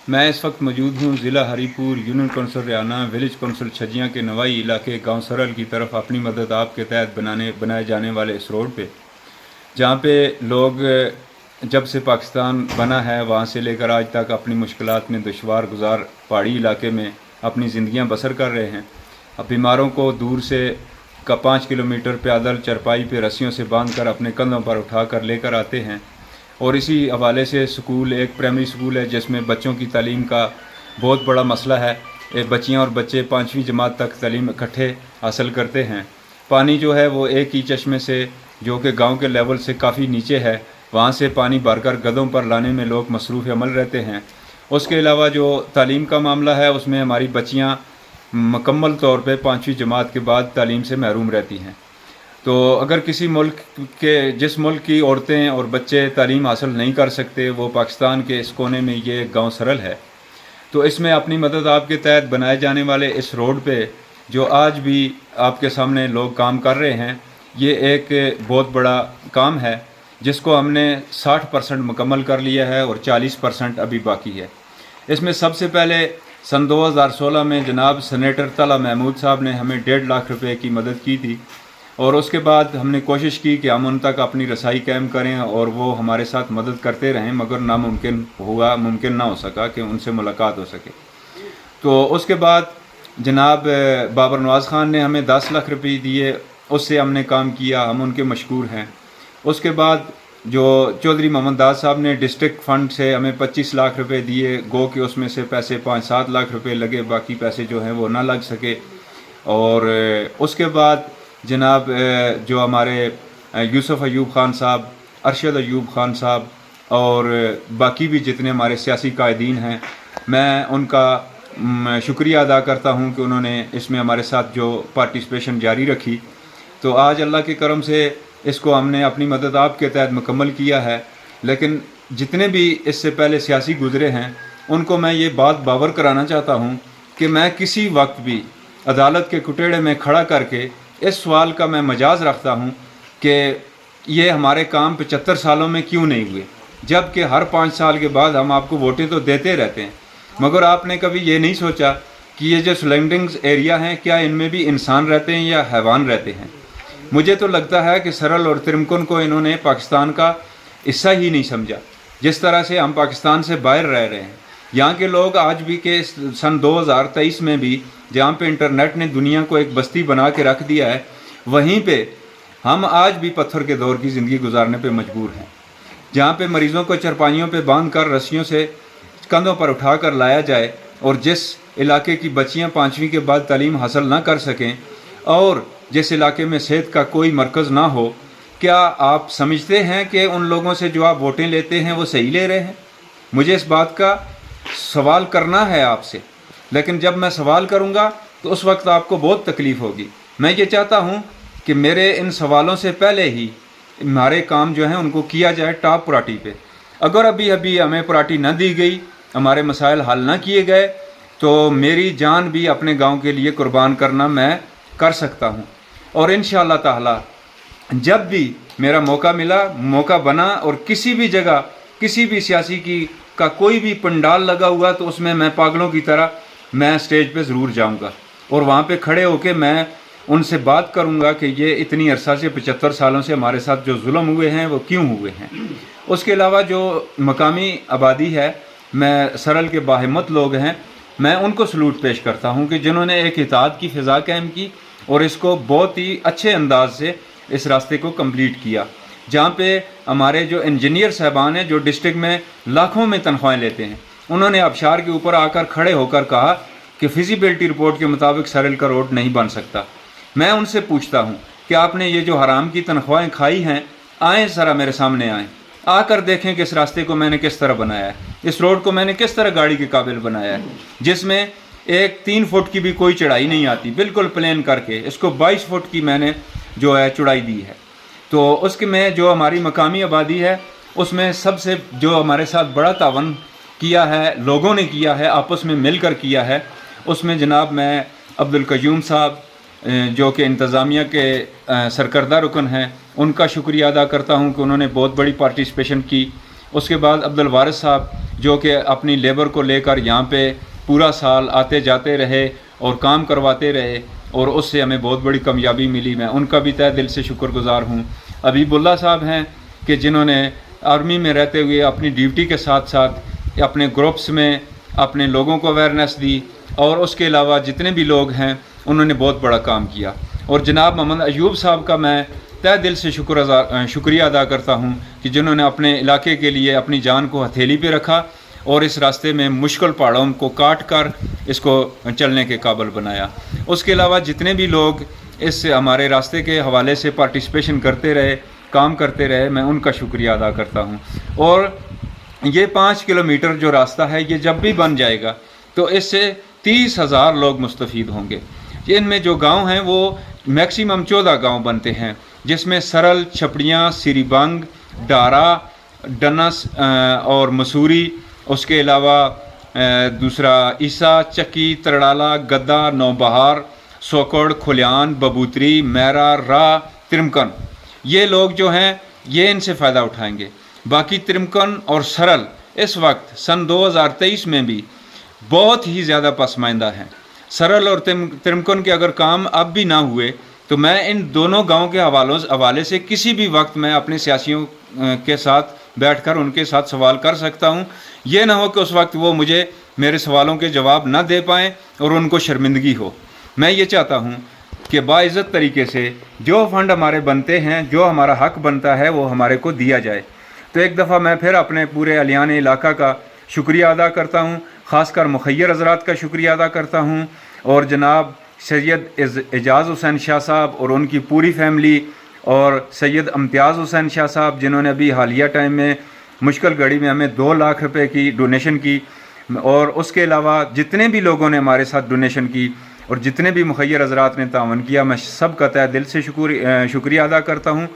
मैं इस वक्त मौजूद हूँ ज़िला Haripur union council Riyana village council Chhajian के नवाई इलाके गांव सरल की तरफ अपनी मदद आपके तहत बनाए जाने वाले इस रोड पे, जहाँ पे लोग जब से पाकिस्तान बना है वहाँ से लेकर आज तक अपनी मुश्किलात में दुश्वार गुजार पहाड़ी इलाके में अपनी ज़िंदगियाँ बसर कर रहे हैं। अब बीमारों को दूर से 5 किलोमीटर पैदल चरपाई पे रस्सियों से बांध कर अपने कंधों पर उठा कर लेकर आते हैं। और इसी हवाले से स्कूल, एक प्राइमरी स्कूल है जिसमें बच्चों की तालीम का बहुत बड़ा मसला है। बच्चियाँ और बच्चे 5वीं जमात तक तालीम इकट्ठे हासिल करते हैं। पानी जो है वो एक ही चश्मे से, जो कि गांव के लेवल से काफ़ी नीचे है, वहाँ से पानी भरकर गधों पर लाने में लोग मसरूफ़ अमल रहते हैं। उसके अलावा जो तालीम का मामला है उसमें हमारी बच्चियाँ मुकम्मल तौर पे 5वीं जमात के बाद तालीम से महरूम रहती हैं। तो अगर किसी मुल्क के, जिस मुल्क की औरतें और बच्चे तालीम हासिल नहीं कर सकते, वो पाकिस्तान के इस कोने में ये गांव सरल है। तो इसमें अपनी मदद आपके तहत बनाए जाने वाले इस रोड पे जो आज भी आपके सामने लोग काम कर रहे हैं, ये एक बहुत बड़ा काम है जिसको हमने 60% मुकम्मल कर लिया है और 40% अभी बाकी है। इसमें सबसे पहले सन 2016 में जनाब सेनेटर तला महमूद साहब ने हमें 1.5 लाख रुपए की मदद की थी, और उसके बाद हमने कोशिश की कि हम उन तक अपनी रसाई कायम करें और वो हमारे साथ मदद करते रहें, मगर मुमकिन ना हो सका कि उनसे मुलाकात हो सके। तो उसके बाद जनाब बाबर नवाज़ ख़ान ने हमें 10 लाख रुपये दिए, उससे हमने काम किया, हम उनके मशकूर हैं। उसके बाद जो चौधरी मोहम्मद दाद साहब ने डिस्ट्रिक्ट फ़ंड से हमें 25 लाख रुपये दिए, गो कि उसमें से पैसे 5-7 लाख रुपये लगे, बाकी पैसे जो हैं वो ना लग सके। और उसके बाद जनाब जो हमारे यूसुफ अयूब ख़ान साहब, अरशद अयूब ख़ान साहब और बाकी भी जितने हमारे सियासी कायदीन हैं, मैं उनका शुक्रिया अदा करता हूं कि उन्होंने इसमें हमारे साथ जो पार्टिसिपेशन जारी रखी। तो आज अल्लाह के करम से इसको हमने अपनी मदद आपके तहत मुकम्मल किया है। लेकिन जितने भी इससे पहले सियासी गुजरे हैं उनको मैं ये बात बावर कराना चाहता हूँ कि मैं किसी वक्त भी अदालत के कुटेड़े में खड़ा करके इस सवाल का मैं मजाज रखता हूँ कि ये हमारे काम 75 सालों में क्यों नहीं हुए, जबकि हर 5 साल के बाद हम आपको वोटें तो देते रहते हैं, मगर आपने कभी ये नहीं सोचा कि ये जो सराउंडिंग्स एरिया हैं क्या इनमें भी इंसान रहते हैं या हैवान रहते हैं। मुझे तो लगता है कि सरल और त्रिमकुन को इन्होंने पाकिस्तान का हिस्सा ही नहीं समझा, जिस तरह से हम पाकिस्तान से बाहर रह रहे हैं। यहाँ के लोग आज भी के सन 2023 में भी, जहाँ पे इंटरनेट ने दुनिया को एक बस्ती बना के रख दिया है, वहीं पे हम आज भी पत्थर के दौर की ज़िंदगी गुजारने पे मजबूर हैं। जहाँ पे मरीज़ों को चरपाइयों पे बांध कर रस्सियों से कंधों पर उठा कर लाया जाए, और जिस इलाके की बच्चियाँ 5वीं के बाद तालीम हासिल ना कर सकें, और जिस इलाके में सेहत का कोई मरकज़ ना हो, क्या आप समझते हैं कि उन लोगों से जो आप वोटें लेते हैं वो सही ले रहे हैं? मुझे इस बात का सवाल करना है आपसे, लेकिन जब मैं सवाल करूंगा तो उस वक्त आपको बहुत तकलीफ़ होगी। मैं ये चाहता हूं कि मेरे इन सवालों से पहले ही हमारे काम जो हैं उनको किया जाए टॉप प्रायोरिटी पे। अगर अभी हमें प्रायोरिटी न दी गई, हमारे मसाइल हल ना किए गए, तो मेरी जान भी अपने गांव के लिए कुर्बान करना मैं कर सकता हूं। और इंशाअल्लाह ताला जब भी मेरा मौका बना और किसी भी जगह किसी भी सियासी का कोई भी पंडाल लगा हुआ, तो उसमें मैं पागलों की तरह मैं स्टेज पे ज़रूर जाऊंगा और वहाँ पे खड़े होके मैं उनसे बात करूंगा कि ये इतनी अरसा से 75 सालों से हमारे साथ जो जुल्म हुए हैं वो क्यों हुए हैं। उसके अलावा जो मकामी आबादी है, मैं सरल के बाहिम्मत लोग हैं, मैं उनको सलूट पेश करता हूँ कि जिन्होंने एक इत्तेहाद की फ़िज़ा कायम की और इसको बहुत ही अच्छे अंदाज से इस रास्ते को कंप्लीट किया। जहाँ पे हमारे जो इंजीनियर साहबान हैं, जो डिस्ट्रिक्ट में लाखों में तनख्वाहें लेते हैं, उन्होंने आबशार के ऊपर आकर खड़े होकर कहा कि फिजिबिलिटी रिपोर्ट के मुताबिक सरल का रोड नहीं बन सकता। मैं उनसे पूछता हूँ कि आपने ये जो हराम की तनख्वाहें खाई हैं, आएँ ज़रा मेरे सामने आएँ, आकर देखें कि इस रास्ते को मैंने किस तरह बनाया है, इस रोड को मैंने किस तरह गाड़ी के काबिल बनाया है, जिसमें एक 3 फुट की भी कोई चढ़ाई नहीं आती, बिल्कुल प्लेन करके इसको 22 फुट की मैंने जो है चौड़ाई दी है। तो उसके में जो हमारी मकामी आबादी है, उसमें सबसे जो हमारे साथ बड़ा तावन किया है, लोगों ने किया है, आपस में मिलकर किया है, उसमें जनाब मैं अब्दुल कयूम साहब जो कि इंतज़ामिया के सरकर्दा रुकन हैं, उनका शुक्रिया अदा करता हूं कि उन्होंने बहुत बड़ी पार्टिसिपेशन की। उसके बाद अब्दुल वारिस साहब जो कि अपनी लेबर को लेकर यहाँ पे पूरा साल आते जाते रहे और काम करवाते रहे और उससे हमें बहुत बड़ी कामयाबी मिली। मैं उनका भी तहे दिल से शुक्रगुजार हूँ। अबीबुल्ला साहब हैं कि जिन्होंने आर्मी में रहते हुए अपनी ड्यूटी के साथ साथ अपने ग्रुप्स में अपने लोगों को अवेयरनेस दी, और उसके अलावा जितने भी लोग हैं उन्होंने बहुत बड़ा काम किया। और जनाब मोहम्मद अयूब साहब का मैं तहे दिल से शुक्रिया अदा करता हूँ कि जिन्होंने अपने इलाके के लिए अपनी जान को हथेली पे रखा और इस रास्ते में मुश्किल पहाड़ों को काट कर इसको चलने के काबिल बनाया। उसके अलावा जितने भी लोग इस हमारे रास्ते के हवाले से पार्टिसिपेशन करते रहे, काम करते रहे, मैं उनका शुक्रिया अदा करता हूँ। और ये 5 किलोमीटर जो रास्ता है ये जब भी बन जाएगा तो इससे 30,000 लोग मुस्तफ़ीद होंगे। इनमें जो गांव हैं वो मैक्सिमम 14 गांव बनते हैं, जिसमें सरल, छपड़ियाँ, सिरीबंग, डारा, डनस और मसूरी, उसके अलावा दूसरा ईसा, चक्की, तरड़ाला, गद्दा, नौबहार, सोकड़, खुलियान, बबूतरी, मैरा, रा, त्रिमकन, ये लोग जो हैं ये इनसे फ़ायदा उठाएंगे। बाकी त्रिमकन और सरल इस वक्त सन 2023 में भी बहुत ही ज़्यादा पसमाइंदा हैं। सरल और त्रिमकन के अगर काम अब भी ना हुए तो मैं इन दोनों गाँव के हवाले से किसी भी वक्त मैं अपने सियासियों के साथ बैठकर उनके साथ सवाल कर सकता हूं। ये ना हो कि उस वक्त वो मुझे मेरे सवालों के जवाब ना दे पाएँ और उनको शर्मिंदगी हो। मैं ये चाहता हूं कि बाइज़्ज़त तरीके से जो फ़ंड हमारे बनते हैं, जो हमारा हक बनता है, वो हमारे को दिया जाए। तो एक दफ़ा मैं फिर अपने पूरे अलियान इलाका का शुक्रिया अदा करता हूँ, ख़ासकर मुखय्यर हज़रात का शुक्रिया अदा करता हूँ, और जनाब सैयद एजाज़ हुसैन शाह साहब और उनकी पूरी फैमिली, और सैयद इम्तियाज़ हुसैन शाह साहब जिन्होंने अभी हालिया टाइम में मुश्किल घड़ी में हमें 2 लाख रुपए की डोनेशन की, और उसके अलावा जितने भी लोगों ने हमारे साथ डोनेशन की और जितने भी मुखय्यर हज़रात ने तावन किया, मैं सब का तहे दिल से शुक्रिया अदा करता हूँ।